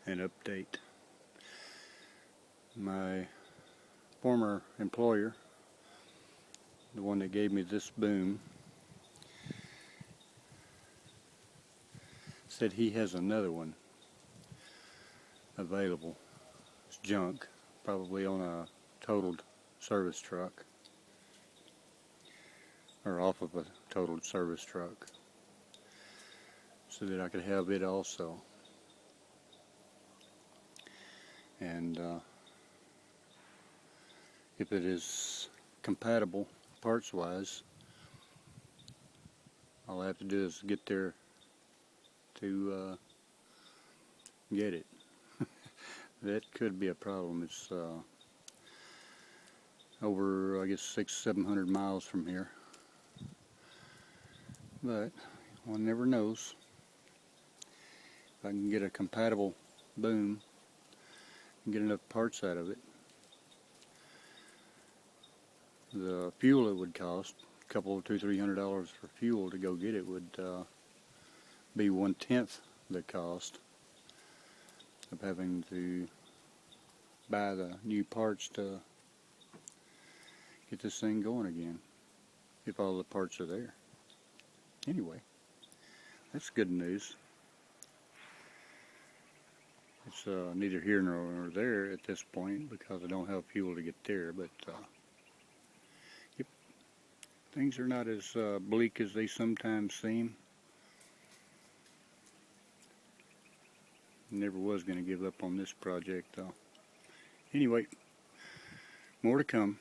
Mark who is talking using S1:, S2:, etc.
S1: An update. My former employer, the one that gave me this boom, said he has another one available. It's junk, probably on a totaled service truck, or off of a totaled service truck, so that I could have it also. And if it is compatible parts wise, all I have to do is get there to get it. That could be a problem. It's over, I guess, 600-700 miles from here, but one never knows. If I can get a compatible boom and get enough parts out of it, the fuel it would cost, a couple of $200-300 for fuel to go get it, would be 1/10 the cost of having to buy the new parts to get this thing going again, if all the parts are there. Anyway, that's good news. It's neither here nor there at this point, because I don't have fuel to get there, but yep, things are not as bleak as they sometimes seem. Never was going to give up on this project though. Anyway, more to come.